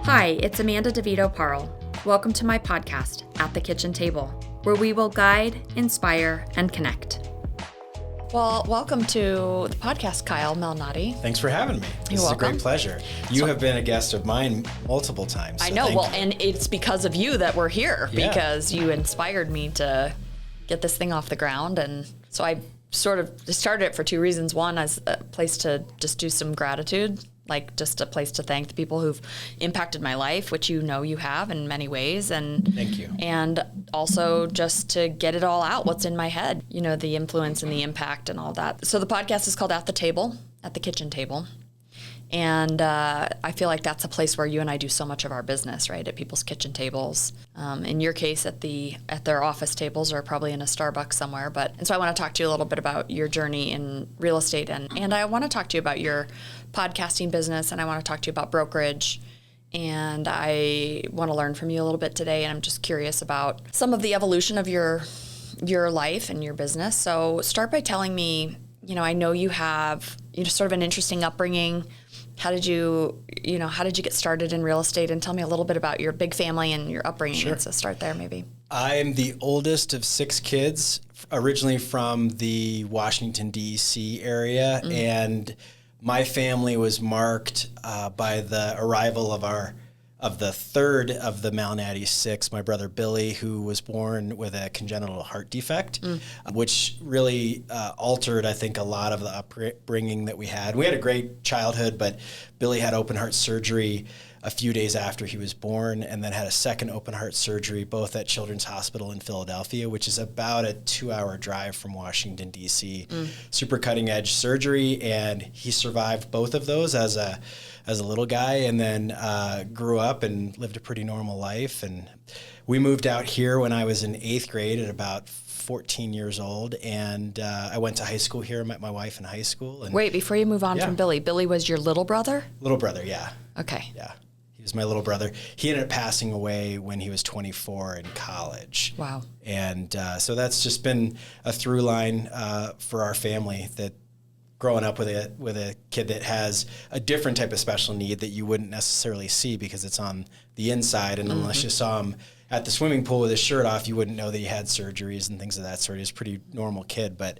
Hi, it's Amanda DeVito Parle. Welcome to my podcast, At the Kitchen Table, where we will guide, inspire, and connect. Well, welcome to the podcast, Kyle Malnati. Thanks for having me. This is a great pleasure. You have been a guest of mine multiple times. I know. Well, and it's because of you that we're here, because you inspired me to get this thing off the ground. And so I sort of started it for two reasons. One, as a place to just do some gratitude, like just a place to thank the people who've impacted my life, which you know you have in many ways. And thank you. And also just to get it all out, what's in my head, you know, the influence and the impact and all that. So the podcast is called At the Kitchen Table. And I feel like that's a place where you and I do so much of our business, right? At people's kitchen tables. In your case, at their office tables, or probably in a Starbucks somewhere. And so I want to talk to you a little bit about your journey in real estate, and I want to talk to you about your podcasting business, and I want to talk to you about brokerage. And I want to learn from you a little bit today, and I'm just curious about some of the evolution of your life and your business. So start by telling me, you know, I know you have sort of an interesting upbringing. How did you get started in real estate? And tell me a little bit about your big family and your upbringing. Sure. So start there, maybe. I'm the oldest of 6 kids, originally from the Washington, D.C. area. Mm. And my family was marked by the arrival of the third of the Malnati 6, my brother Billy, who was born with a congenital heart defect, which really altered, I think, a lot of the upbringing that we had. We had a great childhood, but Billy had open heart surgery a few days after he was born, and then had a second open heart surgery, both at Children's Hospital in Philadelphia, which is about a 2-hour drive from Washington, D.C. Super cutting edge surgery, and he survived both of those as a little guy, and then grew up and lived a pretty normal life. And we moved out here when I was in 8th grade at about 14 years old, and I went to high school here, met my wife in high school. And wait, before you move on from Billy was your little brother? Little brother, yeah. Okay. Yeah. He was my little brother. He ended up passing away when he was 24 in college. Wow. And so that's just been a through line for our family, that growing up with a kid that has a different type of special need that you wouldn't necessarily see because it's on the inside, and unless you saw him at the swimming pool with his shirt off, you wouldn't know that he had surgeries and things of that sort. He was a pretty normal kid, but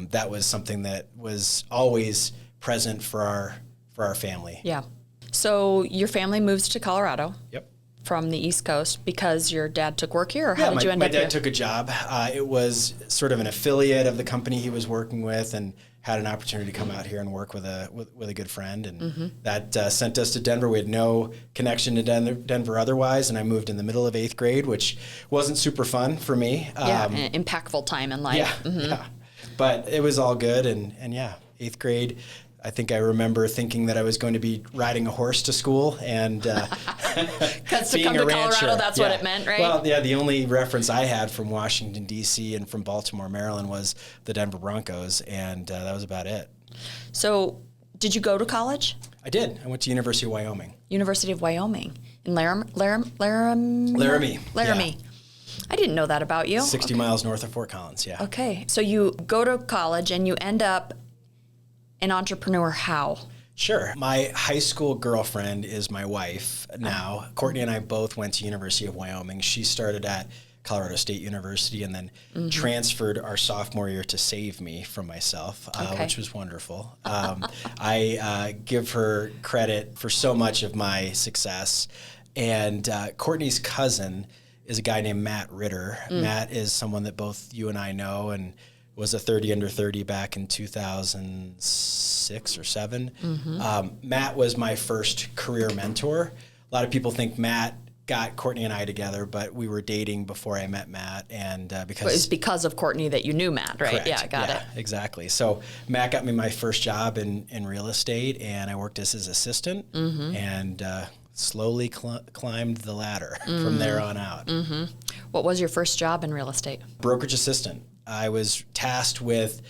that was something that was always present for our family. Yeah. So your family moves to Colorado. Yep. From the East Coast because your dad took work here, or how did you end up here? My dad took a job. It was sort of an affiliate of the company he was working with, and had an opportunity to come out here and work with a good friend, and that sent us to Denver. We had no connection to Denver otherwise, and I moved in the middle of 8th grade, which wasn't super fun for me. An impactful time in life. Yeah, but it was all good, and 8th grade. I think I remember thinking that I was going to be riding a horse to school, and because to come to Colorado, that's what it meant, right? Well, yeah, the only reference I had from Washington, D.C. and from Baltimore, Maryland was the Denver Broncos, and that was about it. So did you go to college? I did. I went to University of Wyoming. University of Wyoming. In Laramie? Laramie. Yeah. I didn't know that about you. 60 miles north of Fort Collins, yeah. Okay. So you go to college and you end up an entrepreneur. How? Sure. My high school girlfriend is my wife now. Courtney and I both went to University of Wyoming. She started at Colorado State University and then transferred our sophomore year to save me from myself, which was wonderful. I give her credit for so much of my success. And Courtney's cousin is a guy named Matt Ritter. Matt is someone that both you and I know, and was a 30 under 30 back in 2006 or 7. Matt was my first career mentor. A lot of people think Matt got Courtney and I together, but we were dating before I met Matt, and because it's because of Courtney that you knew Matt, right? Correct. Yeah, got it. Exactly. So Matt got me my first job in real estate, and I worked as his assistant, and slowly climbed the ladder from there on out. What was your first job in real estate? Brokerage assistant. I was tasked with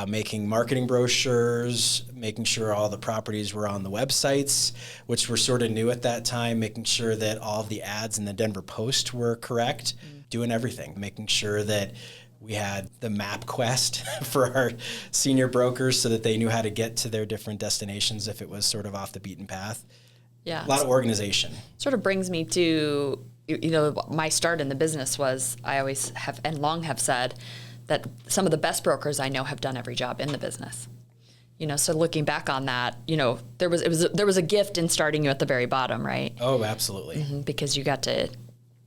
making marketing brochures, making sure all the properties were on the websites, which were sort of new at that time, making sure that all of the ads in the Denver Post were correct, doing everything, making sure that we had the map quest for our senior brokers so that they knew how to get to their different destinations if it was sort of off the beaten path. Yeah. A lot of organization. Sort of brings me to, my start in the business was, I always have and long have said that some of the best brokers I know have done every job in the business. So looking back on that, there was a gift in starting you at the very bottom, right? Oh, absolutely. Mm-hmm, because you got to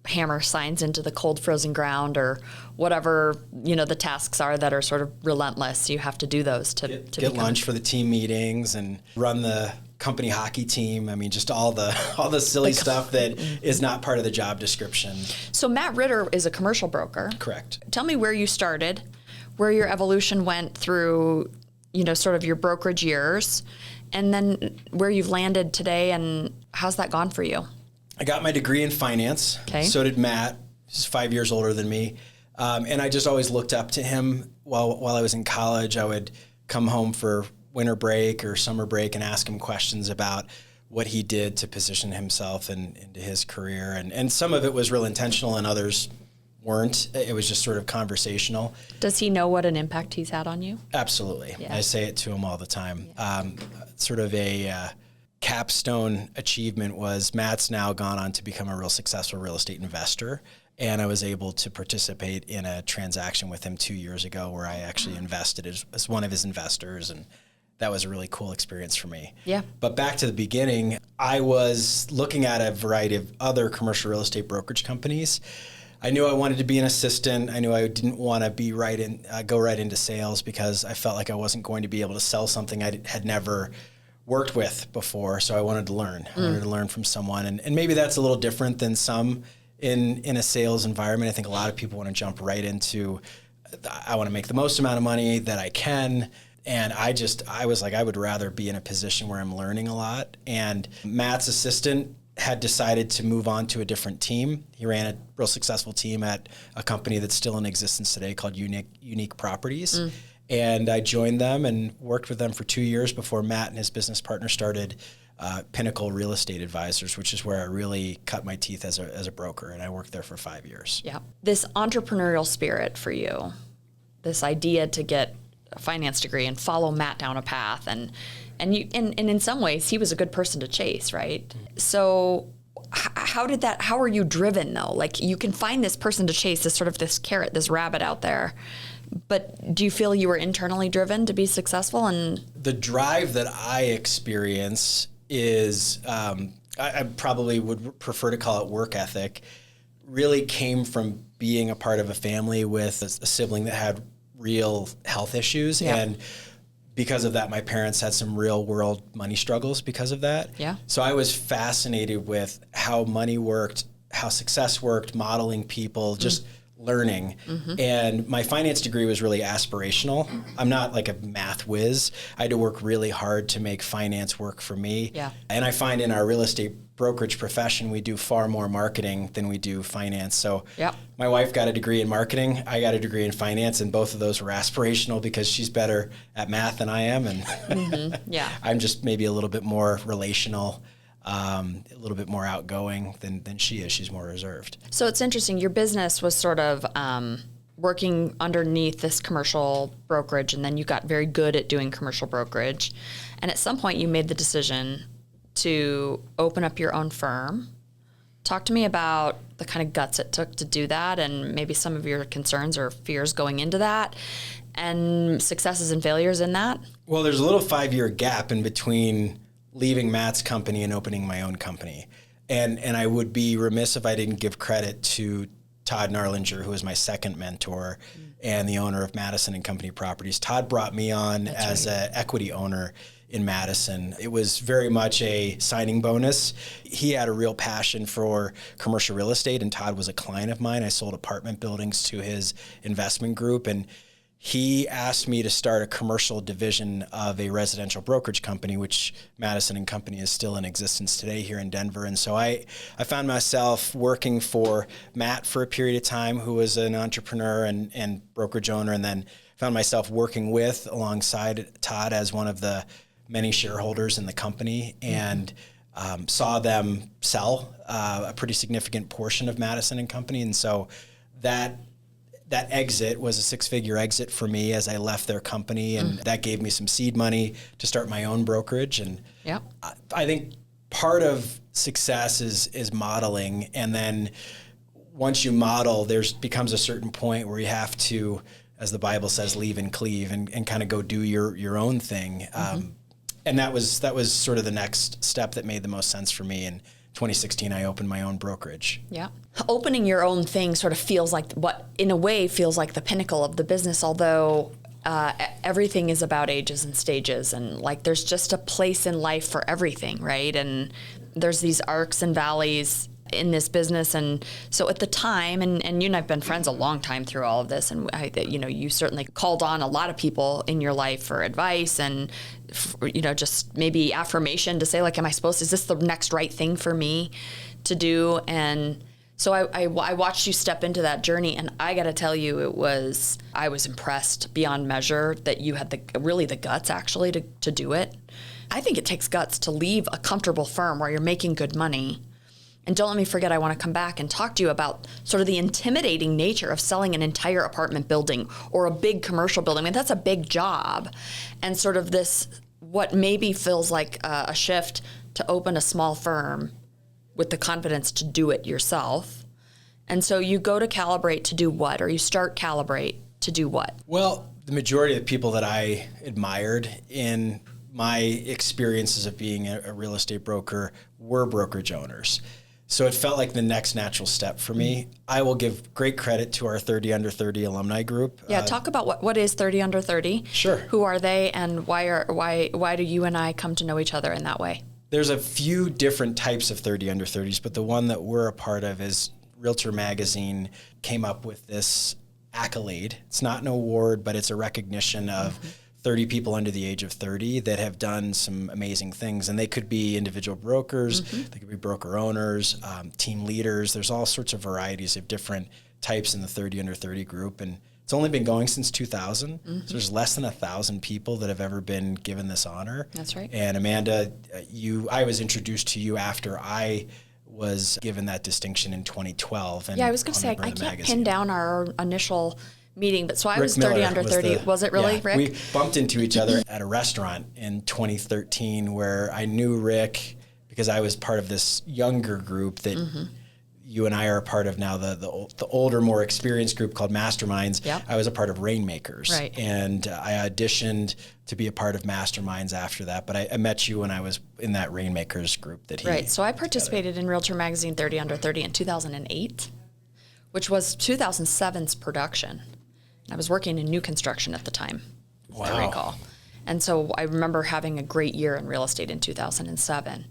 hammer signs into the cold frozen ground or whatever, the tasks are that are sort of relentless. You have to do those to get lunch for the team meetings and run the company hockey team. I mean, just all the silly stuff that is not part of the job description. So Matt Ritter is a commercial broker. Correct. Tell me where you started, where your evolution went through, sort of your brokerage years, and then where you've landed today, and how's that gone for you? I got my degree in finance. Okay. So did Matt. He's 5 years older than me. And I just always looked up to him. While I was in college, I would come home for winter break or summer break and ask him questions about what he did to position himself into his career. And some of it was real intentional and others weren't. It was just sort of conversational. Does he know what an impact he's had on you? Absolutely. Yeah. I say it to him all the time. Yeah. Sort of a capstone achievement was Matt's now gone on to become a real successful real estate investor. And I was able to participate in a transaction with him 2 years ago where I actually invested as one of his investors. And that was a really cool experience for me. Yeah. But back to the beginning, I was looking at a variety of other commercial real estate brokerage companies. I knew I wanted to be an assistant. I knew I didn't want to be go right into sales because I felt like I wasn't going to be able to sell something I had never worked with before. So I wanted to learn. I wanted to learn from someone. And maybe that's a little different than some in a sales environment. I think a lot of people want to jump right into, I want to make the most amount of money that I can. And I was like, I would rather be in a position where I'm learning a lot. And Matt's assistant had decided to move on to a different team. He ran a real successful team at a company that's still in existence today called Unique Properties. And I joined them and worked with them for 2 years before Matt and his business partner started Pinnacle Real Estate Advisors, which is where I really cut my teeth as a broker. And I worked there for 5 years. Yeah. This entrepreneurial spirit for you, this idea to get a finance degree and follow Matt down a path, and in some ways he was a good person to chase, right? So how are you driven though? Like, you can find this person to chase, this carrot, this rabbit out there, but do you feel you were internally driven to be successful? And the drive that I experience is, I probably would prefer to call it work ethic, really came from being a part of a family with a sibling that had real health issues. Yeah. And because of that, my parents had some real world money struggles because of that. Yeah. So I was fascinated with how money worked, how success worked, modeling people, just learning. And my finance degree was really aspirational. I'm not like a math whiz. I had to work really hard to make finance work for me. Yeah. And I find in our real estate brokerage profession, we do far more marketing than we do finance. So my wife got a degree in marketing. I got a degree in finance, and both of those were aspirational because she's better at math than I am. And I'm just maybe a little bit more relational, a little bit more outgoing than she is. She's more reserved. So it's interesting. Your business was sort of working underneath this commercial brokerage, and then you got very good at doing commercial brokerage. And at some point you made the decision to open up your own firm. Talk to me about the kind of guts it took to do that, and maybe some of your concerns or fears going into that, and successes and failures in that. Well, there's a little 5-year gap in between leaving Matt's company and opening my own company. And I would be remiss if I didn't give credit to Todd Narlinger, who is my second mentor and the owner of Madison and Company Properties. Todd brought me on as an equity owner in Madison. It was very much a signing bonus. He had a real passion for commercial real estate, and Todd was a client of mine. I sold apartment buildings to his investment group, and he asked me to start a commercial division of a residential brokerage company, which Madison and Company is still in existence today here in Denver. And so I found myself working for Matt for a period of time, who was an entrepreneur and brokerage owner, and then found myself working alongside Todd as one of the many shareholders in the company, and saw them sell a pretty significant portion of Madison and Company. And so that exit was a 6-figure exit for me as I left their company, and that gave me some seed money to start my own brokerage. And I think part of success is modeling. And then once you model, becomes a certain point where you have to, as the Bible says, leave and cleave and kind of go do your own thing. And that was sort of the next step that made the most sense for me. In 2016, I opened my own brokerage. Yeah. Opening your own thing sort of feels like in a way, feels like the pinnacle of the business, although everything is about ages and stages, and like there's just a place in life for everything, right? And there's these arcs and valleys in this business. And so at the time, and you and I've been friends a long time through all of this, and you certainly called on a lot of people in your life for advice and just maybe affirmation to say, like, is this the next right thing for me to do? And so I watched you step into that journey, and I got to tell you, I was impressed beyond measure that you had the guts actually to do it. I think it takes guts to leave a comfortable firm where you're making good money. And don't let me forget, I want to come back and talk to you about sort of the intimidating nature of selling an entire apartment building or a big commercial building. I mean, that's a big job. And sort of this, what maybe feels like a shift to open a small firm with the confidence to do it yourself. And so you go to Calibrate to do what? Or you start Calibrate to do what? Well, the majority of the people that I admired in my experiences of being a real estate broker were brokerage owners. So it felt like the next natural step for me. I will give great credit to our 30 Under 30 alumni group. Yeah, talk about what is 30 Under 30. Sure. Who are they, and why do you and I come to know each other in that way? There's a few different types of 30 Under 30s, but the one that we're a part of is Realtor Magazine came up with this accolade. It's not an award, but it's a recognition of 30 people under the age of 30 that have done some amazing things. And they could be individual brokers, they could be broker owners, team leaders. There's all sorts of varieties of different types in the 30 under 30 group. And it's only been going since 2000. So there's less than 1,000 people that have ever been given this honor. That's right. And Amanda, I was introduced to you after I was given that distinction in 2012. And yeah, I was going to say, I can't pin down our initial meeting, but so I Rick was 30 Miller under 30. Was it really, yeah, Rick? We bumped into each other at a restaurant in 2013 where I knew Rick because I was part of this younger group that you and I are a part of now, the older, more experienced group called Masterminds. Yep. I was a part of Rainmakers. Right. And I auditioned to be a part of Masterminds after that, but I met you when I was in that Rainmakers group that he Right, so I participated in Realtor Magazine 30 Under 30 in 2008, which was 2007's production. I was working in new construction at the time, as I recall. And so I remember having a great year in real estate in 2007.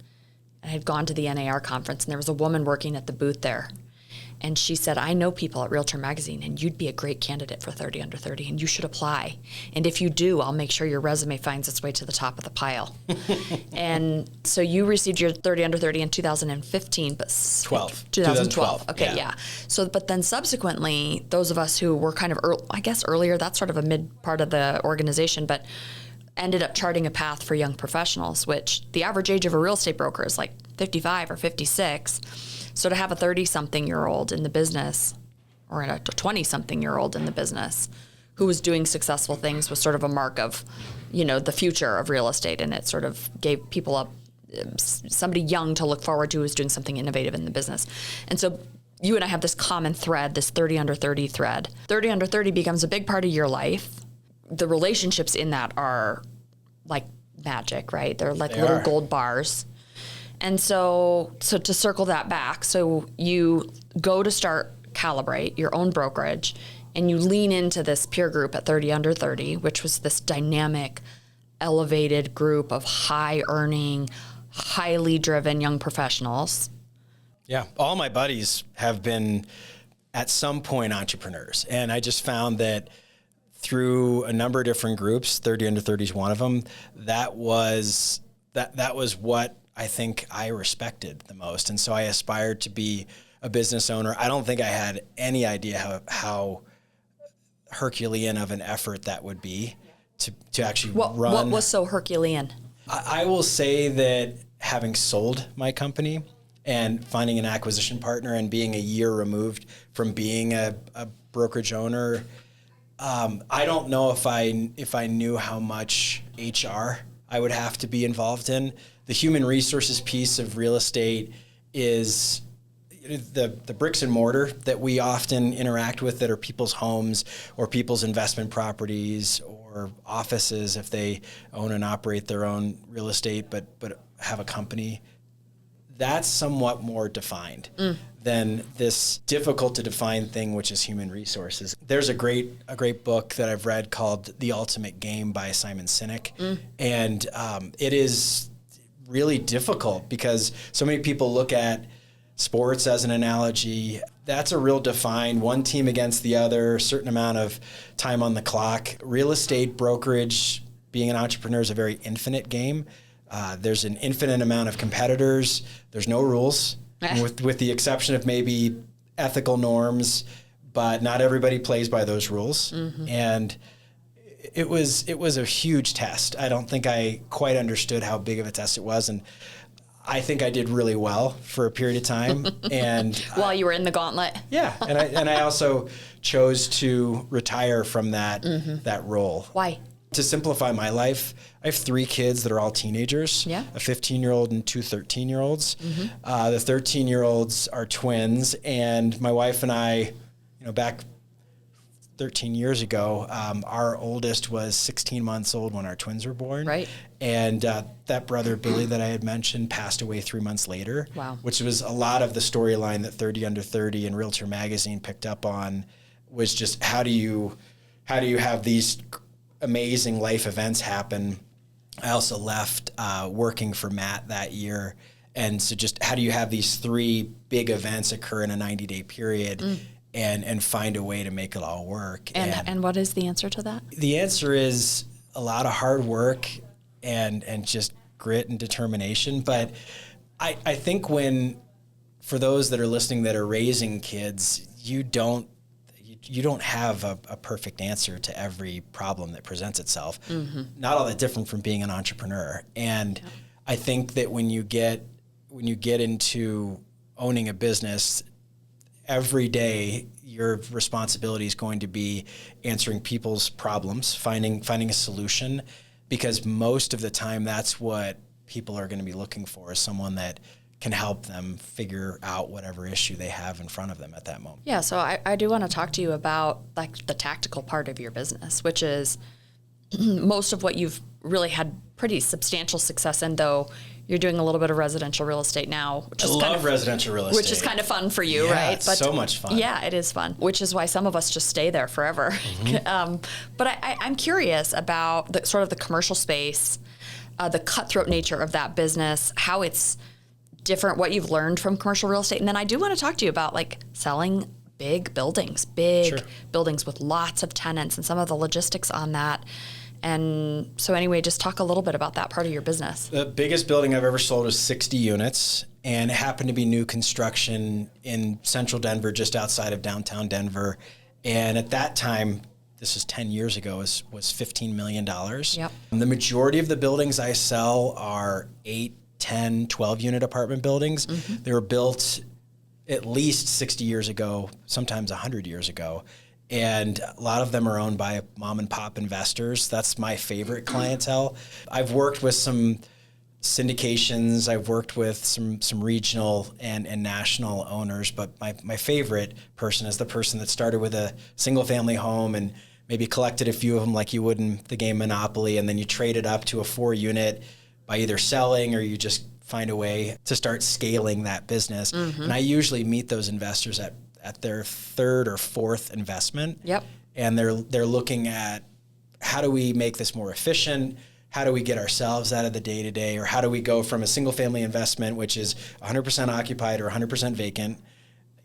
I had gone to the NAR conference, and there was a woman working at the booth there. And she said, I know people at Realtor Magazine, and you'd be a great candidate for 30 Under 30, and you should apply. And if you do, I'll make sure your resume finds its way to the top of the pile. And so you received your 30 Under 30 in 2015, but 2012. Okay, yeah. So, but then subsequently, those of us who were kind of, earlier, that's sort of a mid part of the organization, but ended up charting a path for young professionals, which the average age of a real estate broker is like 55 or 56. So to have a 30-something-year-old in the business, or a 20-something-year-old in the business, who was doing successful things was sort of a mark of, the future of real estate, and it sort of gave people somebody young to look forward to who was doing something innovative in the business. And so you and I have this common thread, this 30 under 30 thread. 30 under 30 becomes a big part of your life. The relationships in that are like magic, right? They're like little gold bars. And so to circle that back, so you go to start Calibrate, your own brokerage, and you lean into this peer group at 30 Under 30, which was this dynamic, elevated group of high-earning, highly driven young professionals. Yeah, all my buddies have been at some point entrepreneurs. And I just found that through a number of different groups, 30 Under 30 is one of them, that was what I think I respected the most. And so I aspired to be a business owner. I don't think I had any idea how Herculean of an effort that would be to actually run. What was so Herculean? I will say that having sold my company and finding an acquisition partner and being a year removed from being a brokerage owner, I don't know if I knew how much HR I would have to be involved in. the human resources piece of real estate is the bricks and mortar that we often interact with that are people's homes or people's investment properties or offices if they own and operate their own real estate but have a company. That's somewhat more defined than this difficult to define thing, which is human resources. There's a great book that I've read called The Ultimate Game by Simon Sinek. And it is really difficult because so many people look at sports as an analogy. That's a real defined one team against the other, a certain amount of time on the clock. Real estate, brokerage, being an entrepreneur is a very infinite game. There's an infinite amount of competitors. There's no rules, with the exception of maybe ethical norms, but not everybody plays by those rules. And it was a huge test. I don't think I quite understood how big of a test it was, and I think I did really well for a period of time. And while you were in the gauntlet. Yeah, and I also chose to retire from that role. Why? To simplify my life, I have 3 kids that are all teenagers, a 15-year-old and 2 13-year-olds. The 13-year-olds are twins, and my wife and I, back 13 years ago, our oldest was 16 months old when our twins were born. Right. And that brother, Billy, that I had mentioned, passed away 3 months later. Wow. Which was a lot of the storyline that 30 Under 30 and Realtor Magazine picked up on, was just how do you have these amazing life events happen. I also left working for Matt that year. And so just how do you have these 3 big events occur in a 90-day period and find a way to make it all work? And what is the answer to that? The answer is a lot of hard work and just grit and determination. But I think for those that are listening that are raising kids, you don't have a perfect answer to every problem that presents itself. Not all that different from being an entrepreneur. And I think that when you get into owning a business, every day your responsibility is going to be answering people's problems, finding a solution, because most of the time that's what people are going to be looking for, is someone that can help them figure out whatever issue they have in front of them at that moment. Yeah, so I do want to talk to you about like the tactical part of your business, which is most of what you've really had pretty substantial success in, though you're doing a little bit of residential real estate now, which is kind of residential real estate, which is kind of fun for you, yeah, right? It's so much fun. Yeah, it is fun, which is why some of us just stay there forever. But I'm curious about the sort of the commercial space, the cutthroat nature of that business, how it's different, what you've learned from commercial real estate. And then I do want to talk to you about like selling big buildings with lots of tenants and some of the logistics on that. And so anyway, just talk a little bit about that part of your business. The biggest building I've ever sold was 60 units, and it happened to be new construction in central Denver, just outside of downtown Denver. And at that time, this is 10 years ago, was $15 million. Yep. And the majority of the buildings I sell are 8, 10, 12 unit apartment buildings. They were built at least 60 years ago, sometimes 100 years ago. And a lot of them are owned by mom and pop investors. That's my favorite clientele. I've worked with some syndications. I've worked with some regional and national owners, but my favorite person is the person that started with a single family home and maybe collected a few of them like you would in the game Monopoly, and then you trade it up to a 4 unit by either selling or you just find a way to start scaling that business. And I usually meet those investors at their 3rd or 4th investment. Yep. And they're looking at, how do we make this more efficient? How do we get ourselves out of the day-to-day? Or how do we go from a single family investment, which is 100% occupied or 100% vacant?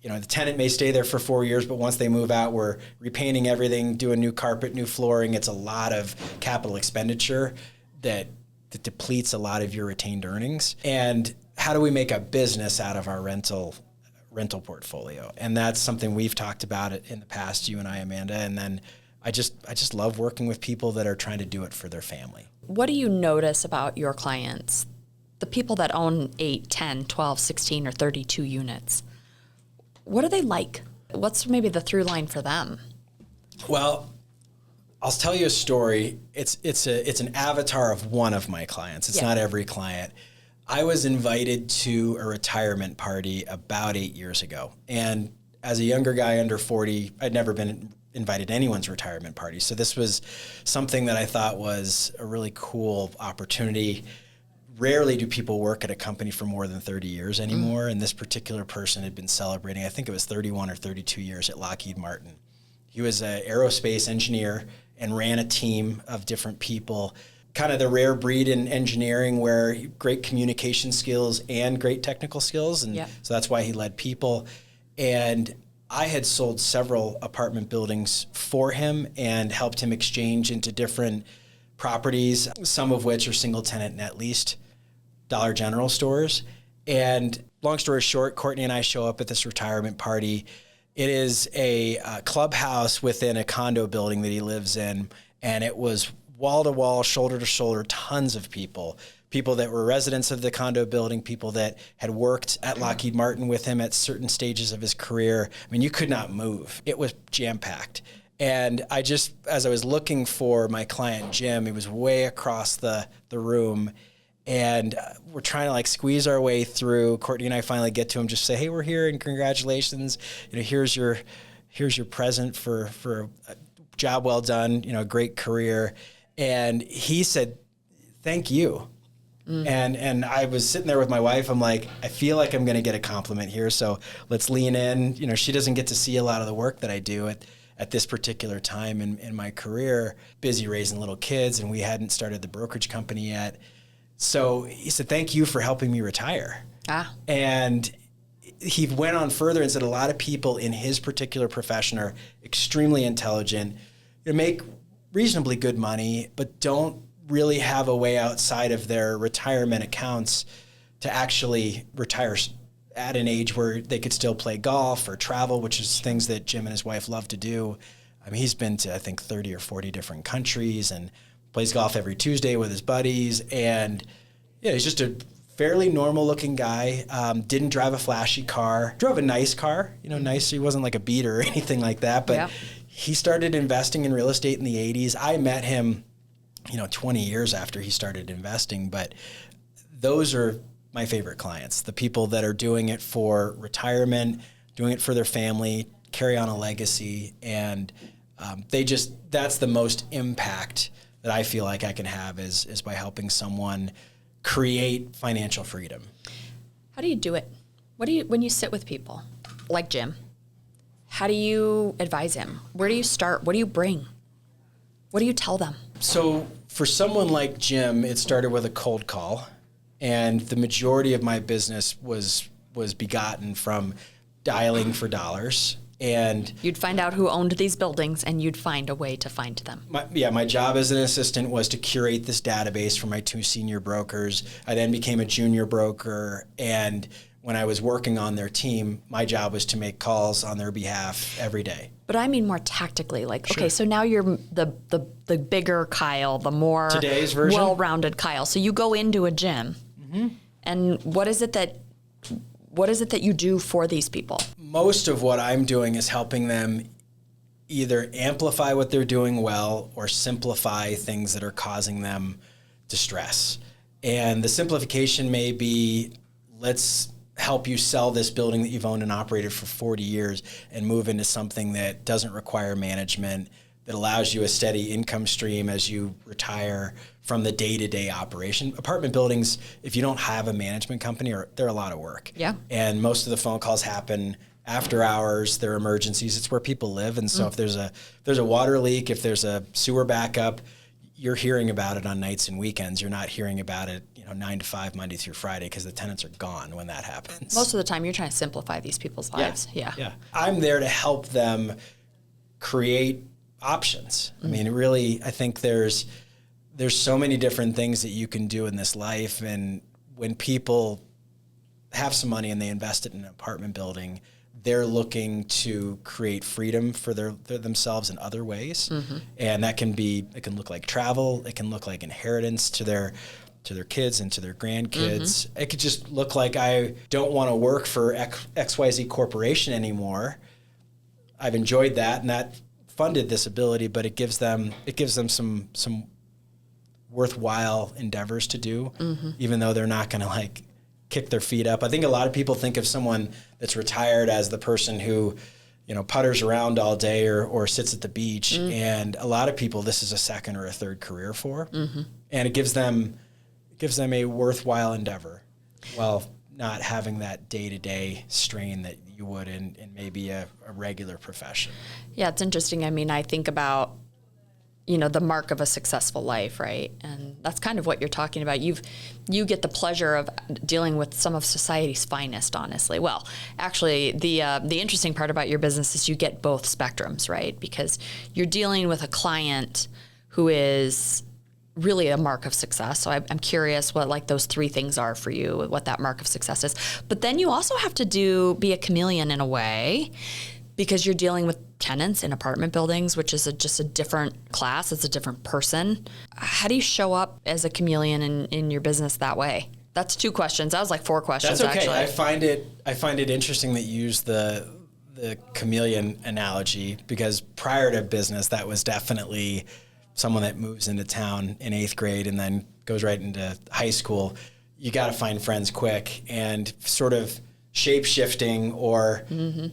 The tenant may stay there for 4 years, but once they move out, we're repainting everything, doing new carpet, new flooring. It's a lot of capital expenditure that depletes a lot of your retained earnings. And how do we make a business out of our rental portfolio? And that's something we've talked about in the past, you and I, Amanda. And then I just love working with people that are trying to do it for their family. What do you notice about your clients, the people that own 8, 10, 12, 16, or 32 units? What are they like? What's maybe the through line for them? Well, I'll tell you a story. It's an avatar of one of my clients. It's not every client. I was invited to a retirement party about 8 years ago. And as a younger guy under 40, I'd never been invited to anyone's retirement party. So this was something that I thought was a really cool opportunity. Rarely do people work at a company for more than 30 years anymore. And this particular person had been celebrating, I think it was 31 or 32 years at Lockheed Martin. He was an aerospace engineer and ran a team of different people, kind of the rare breed in engineering where great communication skills and great technical skills. And so that's why he led people. And I had sold several apartment buildings for him and helped him exchange into different properties, some of which are single tenant net leased Dollar General stores. And long story short, Courtney and I show up at this retirement party. It is a clubhouse within a condo building that he lives in. And it was wall to wall, shoulder to shoulder, tons of people that were residents of the condo building, people that had worked at Lockheed Martin with him at certain stages of his career. I mean, you could not move. It was jam-packed. And I just, as I was looking for my client, Jim, he was way across the room. And we're trying to like squeeze our way through. Courtney and I finally get to him, just say, hey, we're here and congratulations. Here's your present for a job well done, a great career. And he said, thank you. And I was sitting there with my wife. I'm like, I feel like I'm going to get a compliment here. So let's lean in. She doesn't get to see a lot of the work that I do at this particular time in my career, busy raising little kids. And we hadn't started the brokerage company yet. So he said, thank you for helping me retire. And he went on further and said a lot of people in his particular profession are extremely intelligent, make reasonably good money, but don't really have a way outside of their retirement accounts to actually retire at an age where they could still play golf or travel, which is things that Jim and his wife love to do. I mean, he's been to, I think, 30 or 40 different countries and plays golf every Tuesday with his buddies. And yeah, he's just a fairly normal looking guy. Didn't drive a flashy car, drove a nice car, nice. He wasn't like a beater or anything like that, but he started investing in real estate in the 80s. I met him 20 years after he started investing, but those are my favorite clients, the people that are doing it for retirement, doing it for their family, carry on a legacy. And that's the most impact that I feel like I can have is by helping someone create financial freedom. How do you do it? When you sit with people like Jim, how do you advise him? Where do you start? What do you bring? What do you tell them? So for someone like Jim, it started with a cold call, and the majority of my business was begotten from dialing for dollars. And you'd find out who owned these buildings, and you'd find a way to find them. My job as an assistant was to curate this database for my 2 senior brokers. I then became a junior broker, and when I was working on their team, my job was to make calls on their behalf every day. But I mean more tactically, okay, so now you're the bigger Kyle, the more today's version, well-rounded Kyle. So you go into a gym, and what is it that you do for these people? Most of what I'm doing is helping them either amplify what they're doing well or simplify things that are causing them distress. And the simplification may be, let's help you sell this building that you've owned and operated for 40 years and move into something that doesn't require management, that allows you a steady income stream as you retire from the day-to-day operation. Apartment buildings, if you don't have a management company, they're a lot of work. Yeah. And most of the phone calls happen after hours. They're emergencies. It's where people live. And so if there's a water leak, if there's a sewer backup, you're hearing about it on nights and weekends. You're not hearing about it, 9 to 5, Monday through Friday, because the tenants are gone when that happens. Most of the time, you're trying to simplify these people's lives. Yeah. I'm there to help them create options. I mean, really, I think there's so many different things that you can do in this life. And when people have some money and they invest it in an apartment building, they're looking to create freedom for themselves in other ways. And that can look like travel. It can look like inheritance to their kids and to their grandkids. It could just look like, I don't want to work for XYZ Corporation anymore. I've enjoyed that, and that funded this ability, but it gives them some worthwhile endeavors to do, even though they're not going to like kick their feet up. I think a lot of people think of someone that's retired as the person who, you know, putters around all day or sits at the beach. And a lot of people, this is a second or a third career for, and it gives them a worthwhile endeavor while not having that day-to-day strain that you would in maybe a regular profession. Yeah, it's interesting. I mean, I think about, you know, the mark of a successful life, right? And that's kind of what you're talking about. You get the pleasure of dealing with some of society's finest, honestly. Well, actually, the interesting part about your business is you get both spectrums, right? Because you're dealing with a client who is really a mark of success. So I'm curious what like those three things are for you, what that mark of success is. But then you also have to be a chameleon in a way, because you're dealing with tenants in apartment buildings, which is just a different class. It's a different person. How do you show up as a chameleon in your business that way? That's 2 questions. That was like 4 questions. That's okay. Actually. I find it interesting that you use the chameleon analogy, because prior to business, that was definitely someone that moves into town in 8th grade and then goes right into high school. You got to find friends quick, and sort of shape-shifting or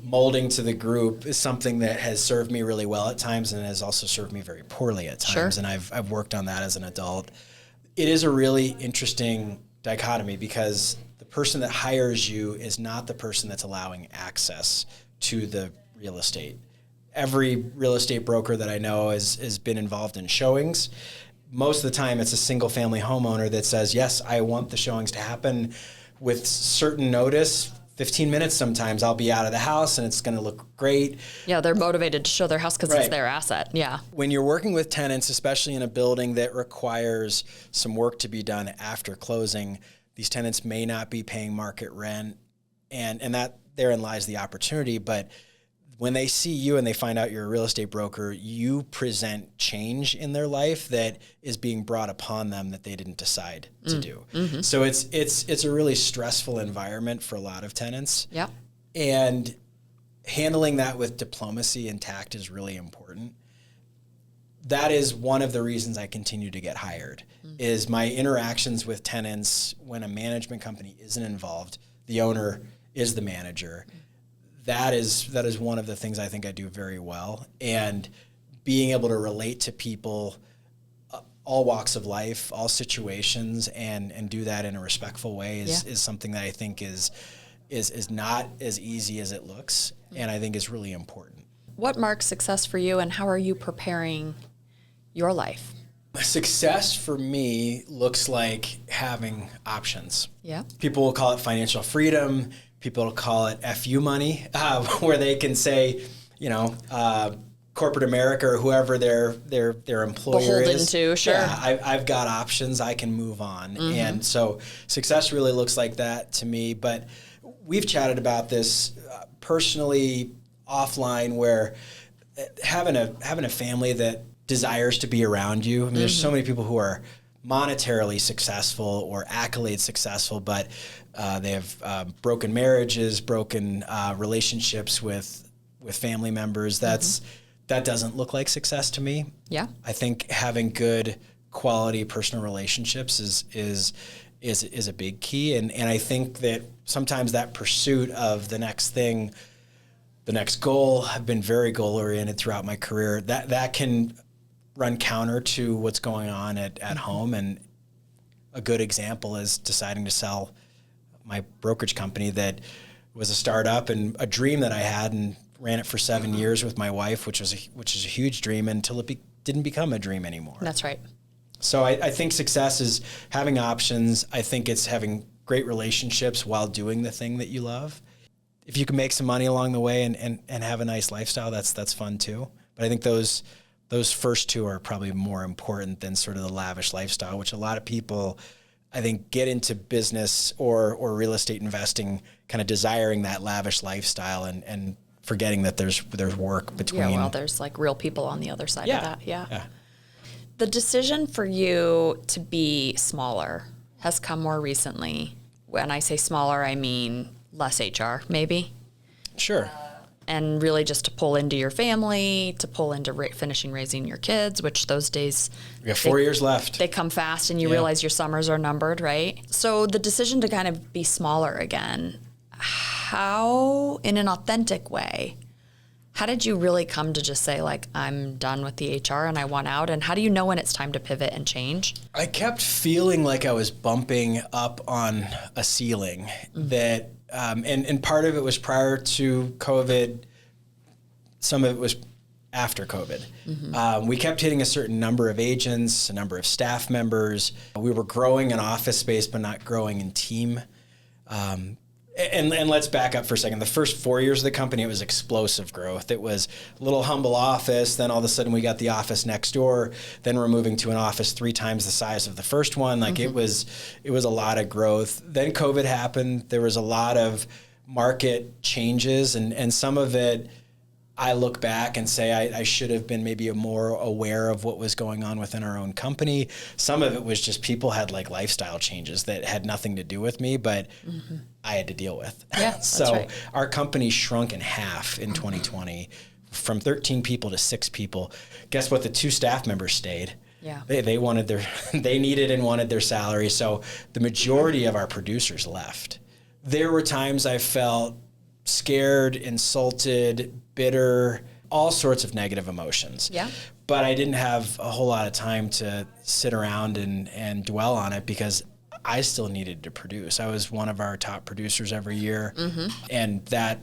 molding to the group is something that has served me really well at times and has also served me very poorly at times. Sure. And I've worked on that as an adult. It is a really interesting dichotomy, because the person that hires you is not the person that's allowing access to the real estate. Every real estate broker that I know has been involved in showings. Most of the time it's a single family homeowner that says, yes, I want the showings to happen with certain notice. 15 minutes sometimes I'll be out of the house and it's going to look great. Yeah, they're motivated to show their house because it's their asset. Yeah. When you're working with tenants, especially in a building that requires some work to be done after closing, these tenants may not be paying market rent, and that therein lies the opportunity. But when they see you and they find out you're a real estate broker, you present change in their life that is being brought upon them that they didn't decide to do. So it's a really stressful environment for a lot of tenants. Yep. And handling that with diplomacy and tact is really important. That is one of the reasons I continue to get hired, is my interactions with tenants when a management company isn't involved, the owner is the manager. That is one of the things I think I do very well. And being able to relate to people, all walks of life, all situations, and do that in a respectful way is something that I think is not as easy as it looks, and I think is really important. What marks success for you, and how are you preparing your life? Success for me looks like having options. Yeah. People will call it financial freedom. People will call it FU money, where they can say, you know, corporate America or whoever their employer beholden is. To, sure. Yeah, I've got options. I can move on. And so success really looks like that to me. But we've chatted about this personally offline, where having a family that desires to be around you. I mean, there's so many people who are monetarily successful or accolade successful, but they have broken marriages, broken relationships with family members. That doesn't look like success to me. Yeah. I think having good quality personal relationships is a big key. And I think that sometimes that pursuit of the next thing, the next goal, I've been very goal oriented throughout my career, that can run counter to what's going on at home. And a good example is deciding to sell my brokerage company that was a startup and a dream that I had, and ran it for 7 years with my wife, which is a huge dream, until it didn't become a dream anymore. That's right. So I think success is having options. I think it's having great relationships while doing the thing that you love. If you can make some money along the way and have a nice lifestyle, that's fun too. But I think those first two are probably more important than sort of the lavish lifestyle, which a lot of people, I think, get into business or real estate investing kind of desiring that lavish lifestyle and forgetting that there's work between. Yeah, well, there's like real people on the other side of that. Yeah. The decision for you to be smaller has come more recently. When I say smaller, I mean less HR, maybe? Sure. and really just to pull into your family, to pull into finishing raising your kids, which those days... We have 4 years left. They come fast, and you realize your summers are numbered, right? So the decision to kind of be smaller again, how, in an authentic way, how did you really come to just say, like, I'm done with the HR and I want out? And how do you know when it's time to pivot and change? I kept feeling like I was bumping up on a ceiling that, and part of it was prior to COVID. Some of it was after COVID. We kept hitting a certain number of agents, a number of staff members. We were growing in office space, but not growing in team. And let's back up for a second. The first 4 years of the company, it was explosive growth. It was a little humble office. Then all of a sudden we got the office next door. Then we're moving to an office 3 times the size of the first one. Like it was a lot of growth. Then COVID happened. There was a lot of market changes, and some of it, I look back and say I should have been maybe more aware of what was going on within our own company. Some of it was just people had like lifestyle changes that had nothing to do with me, but I had to deal with. Yeah, So that's right. Our company shrunk in half in 2020 from 13 people to 6 people. Guess what? The 2 staff members stayed. Yeah. They wanted they needed and wanted their salary. So the majority of our producers left. There were times I felt scared, insulted, bitter, all sorts of negative emotions. Yeah. But I didn't have a whole lot of time to sit around and dwell on it because I still needed to produce. I was one of our top producers every year. And that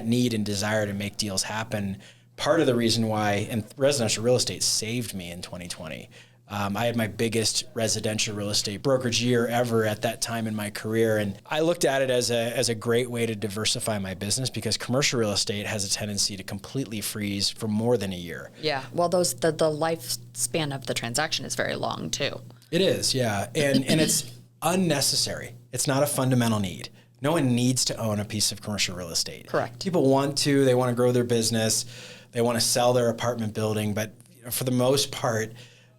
need and desire to make deals happen, part of the reason why, and residential real estate saved me in 2020. I had my biggest residential real estate brokerage year ever at that time in my career. And I looked at it as a great way to diversify my business because commercial real estate has a tendency to completely freeze for more than a year. Yeah. Well, the lifespan of the transaction is very long too. It is, yeah. And it's unnecessary. It's not a fundamental need. No one needs to own a piece of commercial real estate. Correct. People want to, they want to grow their business, they want to sell their apartment building, but for the most part,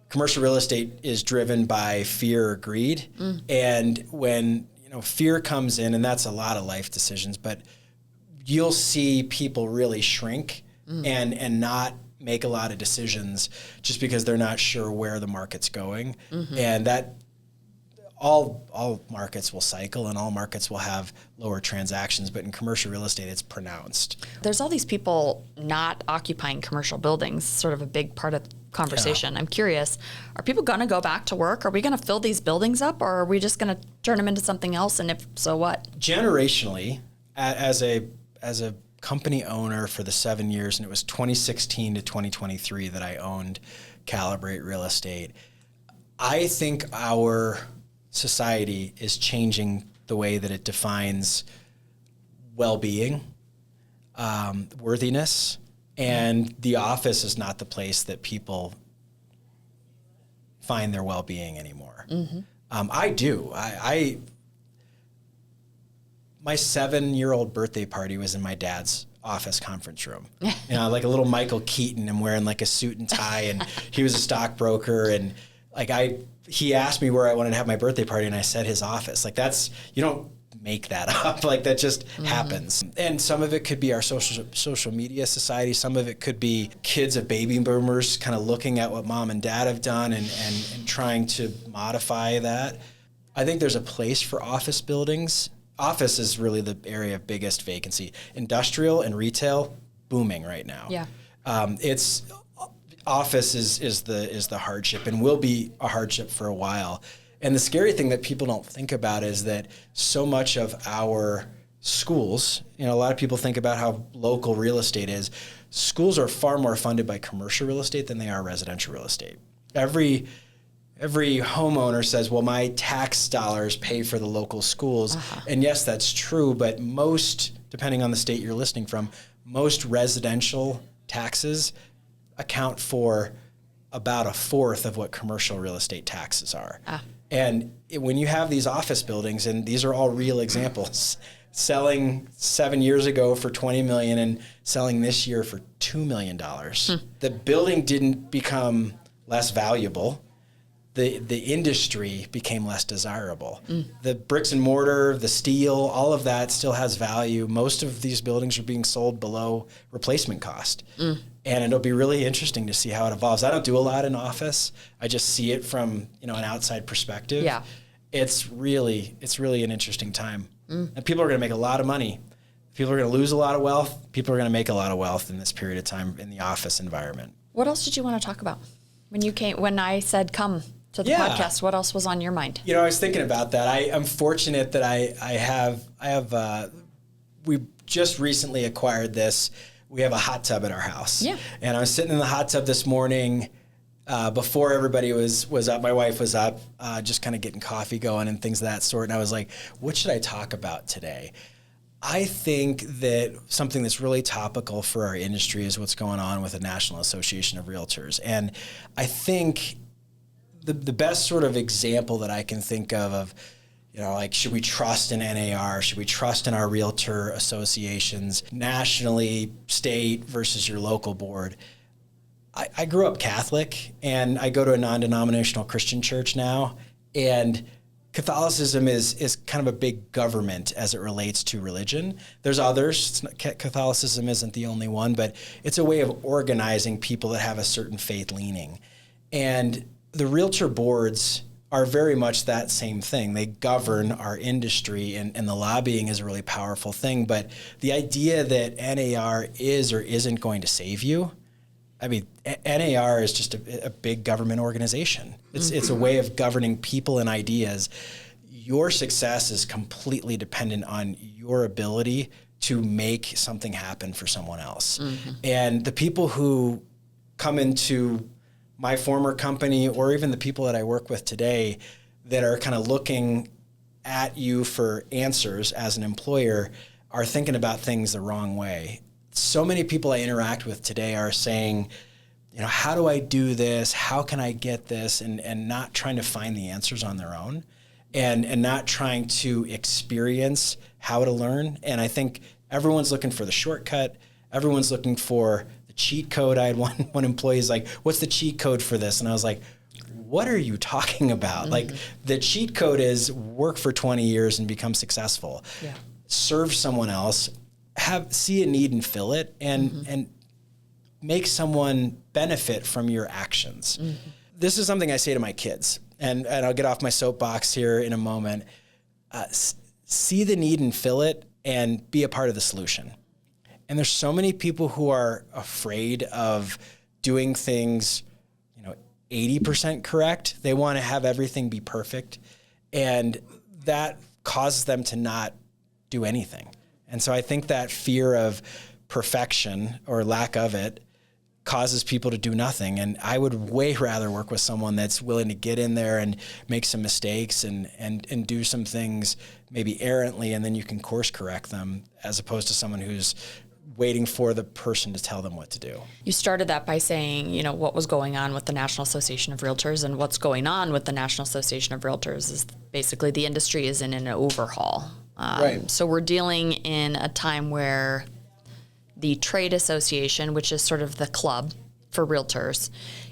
commercial real estate is driven by fear or greed. And when fear comes in, and that's a lot of life decisions, but you'll see people really shrink and not make a lot of decisions just because they're not sure where the market's going. And that all markets will cycle and all markets will have lower transactions, but in commercial real estate, it's pronounced. There's all these people not occupying commercial buildings, sort of a big part of the conversation. Yeah. I'm curious, are people going to go back to work? Are we going to fill these buildings up, or are we just going to turn them into something else? And if so, what? Generationally, as a company owner for the 7 years, and it was 2016 to 2023 that I owned Calibrate Real Estate, I think our society is changing the way that it defines well-being, worthiness, and the office is not the place that people find their well-being anymore. I do. My 7-year-old birthday party was in my dad's office conference room. Like a little Michael Keaton, and wearing like a suit and tie, and he was a stockbroker, and he asked me where I wanted to have my birthday party, and I said his office. Like you don't make that up. Like that just happens. And some of it could be our social media society. Some of it could be kids of baby boomers kind of looking at what mom and dad have done and trying to modify that. I think there's a place for office buildings. Office is really the area of biggest vacancy. Industrial and retail, booming right now. Yeah. Office is the hardship and will be a hardship for a while. And the scary thing that people don't think about is that so much of our schools, a lot of people think about how local real estate is. Schools are far more funded by commercial real estate than they are residential real estate. Every homeowner says, well, my tax dollars pay for the local schools. And yes, that's true, but most, depending on the state you're listening from, most residential taxes account for about 1/4 of what commercial real estate taxes are. And when you have these office buildings, and these are all real examples, selling 7 years ago for $20 million and selling this year for $2 million, the building didn't become less valuable. the industry became less desirable. The bricks and mortar, the steel, all of that still has value. Most of these buildings are being sold below replacement cost. And it'll be really interesting to see how it evolves. I don't do a lot in office. I just see it from, an outside perspective. Yeah. It's really an interesting time. And people are going to make a lot of money. People are going to lose a lot of wealth. People are going to make a lot of wealth in this period of time in the office environment. What else did you want to talk about when I said come to the podcast? What else was on your mind? I was thinking about that. I'm fortunate that we just recently acquired this. We have a hot tub at our house. Yeah. And I was sitting in the hot tub this morning before everybody was up. My wife was up, just kind of getting coffee going and things of that sort. And I was like, what should I talk about today? I think that something that's really topical for our industry is what's going on with the National Association of Realtors. And I think the best sort of example that I can think of, should we trust in NAR? Should we trust in our realtor associations nationally, state versus your local board? I grew up Catholic, and I go to a non-denominational Christian church now, and Catholicism is kind of a big government as it relates to religion. There's others. Catholicism isn't the only one, but it's a way of organizing people that have a certain faith leaning. And the realtor boards are very much that same thing. They govern our industry, and the lobbying is a really powerful thing. But the idea that NAR is or isn't going to save you, NAR is just a big government organization. It's a way of governing people and ideas. Your success is completely dependent on your ability to make something happen for someone else. And the people who come into my former company, or even the people that I work with today that are kind of looking at you for answers as an employer, are thinking about things the wrong way. So many people I interact with today are saying, how do I do this? How can I get this? And not trying to find the answers on their own, and not trying to experience how to learn. And I think everyone's looking for the shortcut. Everyone's looking for the cheat code. I had one employee's like, what's the cheat code for this? And I was like, what are you talking about? Like, the cheat code is work for 20 years and become successful. Yeah. Serve someone else, see a need and fill it, and make someone benefit from your actions. This is something I say to my kids, and I'll get off my soapbox here in a moment. See the need and fill it, and be a part of the solution. And there's so many people who are afraid of doing things 80% correct. They want to have everything be perfect, and that causes them to not do anything. And so I think that fear of perfection or lack of it causes people to do nothing. And I would way rather work with someone that's willing to get in there and make some mistakes and do some things maybe errantly, and then you can course correct them, as opposed to someone who's waiting for the person to tell them what to do. You started that by saying, what was going on with the National Association of Realtors, and what's going on with the National Association of Realtors is basically the industry is in an overhaul. Right. So we're dealing in a time where the trade association, which is sort of the club for realtors,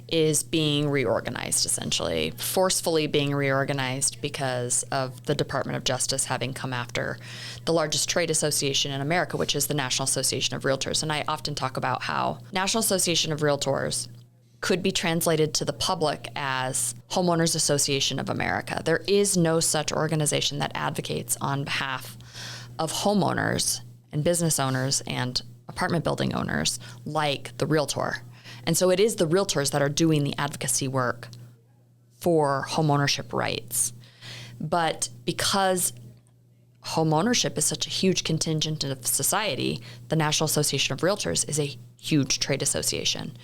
is being reorganized, essentially, forcefully being reorganized because of the Department of Justice having come after the largest trade association in America, which is the National Association of Realtors. And I often talk about how National Association of Realtors could be translated to the public as Homeowners Association of America. There is no such organization that advocates on behalf of homeowners and business owners and apartment building owners like the realtor. And so it is the realtors that are doing the advocacy work for homeownership rights. But because homeownership is such a huge contingent of society, the National Association of Realtors is a huge trade association.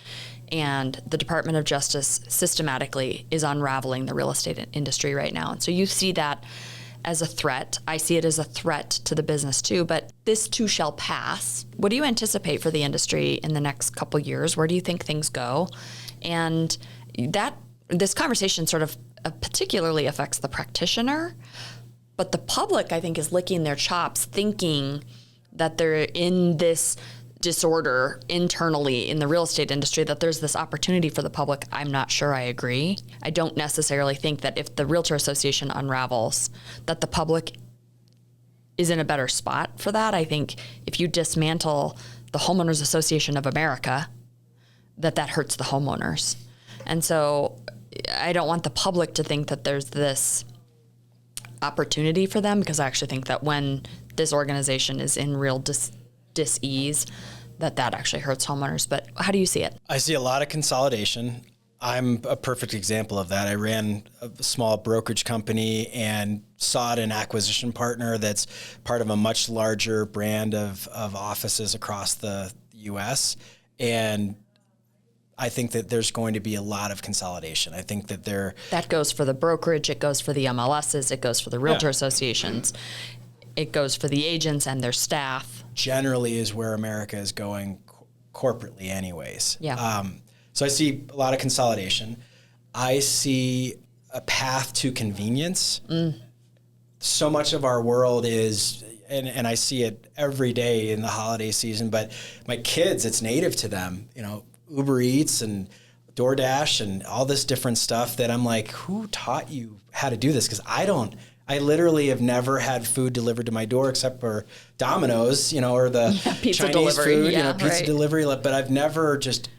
And the Department of Justice systematically is unraveling the real estate industry right now. And so you see that as a threat. I see it as a threat to the business too, but this too shall pass. What do you anticipate for the industry in the next couple years? Where do you think things go? And this conversation sort of particularly affects the practitioner, but the public, I think, is licking their chops thinking that they're in this disorder internally in the real estate industry, that there's this opportunity for the public, I'm not sure I agree. I don't necessarily think that if the Realtor Association unravels, that the public is in a better spot for that. I think if you dismantle the Homeowners Association of America, that hurts the homeowners. And so I don't want the public to think that there's this opportunity for them, because I actually think that when this organization is in real dis-ease, that actually hurts homeowners. But how do you see it? I see a lot of consolidation. I'm a perfect example of that. I ran a small brokerage company and sought an acquisition partner that's part of a much larger brand of offices across the U.S. And I think that there's going to be a lot of consolidation. I think that that goes for the brokerage, it goes for the MLSs, it goes for the realtor associations, it goes for the agents and their staff. Generally is where America is going corporately anyways. Yeah. So I see a lot of consolidation. I see a path to convenience. So much of our world is, and I see it every day in the holiday season, but my kids, it's native to them, Uber Eats and DoorDash and all this different stuff that I'm like, who taught you how to do this? Because I literally have never had food delivered to my door except for Domino's, or the pizza Chinese delivery. food, pizza delivery. But I've never just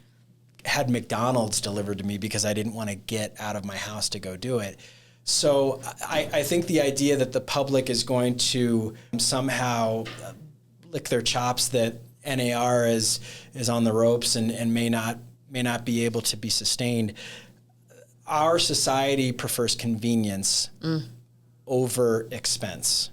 had McDonald's delivered to me because I didn't want to get out of my house to go do it. So I think the idea that the public is going to somehow lick their chops that NAR is on the ropes and may not be able to be sustained. Our society prefers convenience over expense.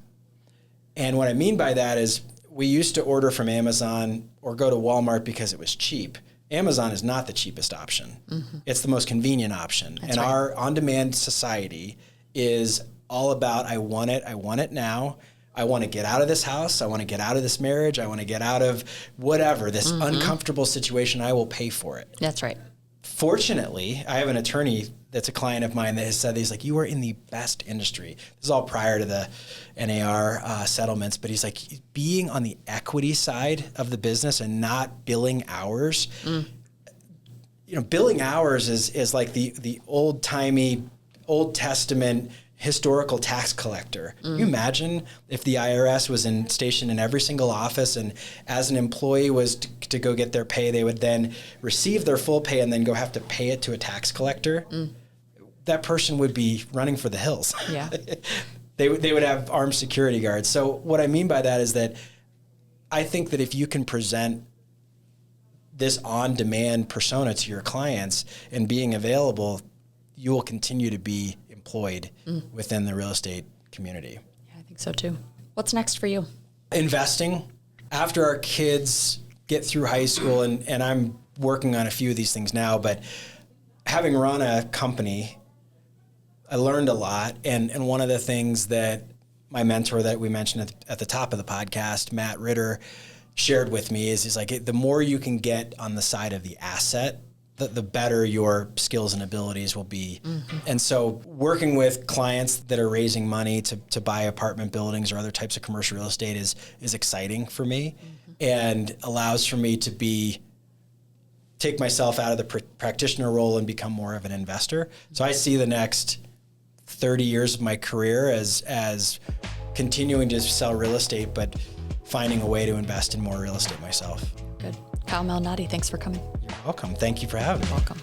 And what I mean by that is we used to order from Amazon or go to Walmart because it was cheap. Amazon is not the cheapest option. It's the most convenient option. That's right. Our on-demand society is all about, I want it now. I want to get out of this house. I want to get out of this marriage. I want to get out of whatever, this uncomfortable situation. I will pay for it. That's right. Fortunately, I have an attorney that's a client of mine that has said, he's like, you are in the best industry. This is all prior to the NAR settlements, but he's like, being on the equity side of the business and not billing hours. Billing hours is like the old-timey, Old Testament historical tax collector. Can you imagine if the IRS was stationed in every single office, and as an employee was to go get their pay, they would then receive their full pay and then go have to pay it to a tax collector? That person would be running for the hills. Yeah. They would have armed security guards. So what I mean by that is that I think that if you can present this on-demand persona to your clients and being available, you will continue to be employed within the real estate community. Yeah, I think so too. What's next for you? Investing. After our kids get through high school, and I'm working on a few of these things now, but having run a company, I learned a lot. And one of the things that my mentor that we mentioned at the top of the podcast, Matt Ritter, shared with me is he's like, the more you can get on the side of the asset, the better your skills and abilities will be. And so working with clients that are raising money to buy apartment buildings or other types of commercial real estate is exciting for me and allows for me to take myself out of the practitioner role and become more of an investor. So I see the next 30 years of my career as continuing to sell real estate, but finding a way to invest in more real estate myself. Good. Kyle Malnati, thanks for coming. You're welcome. Thank you for having me. Welcome.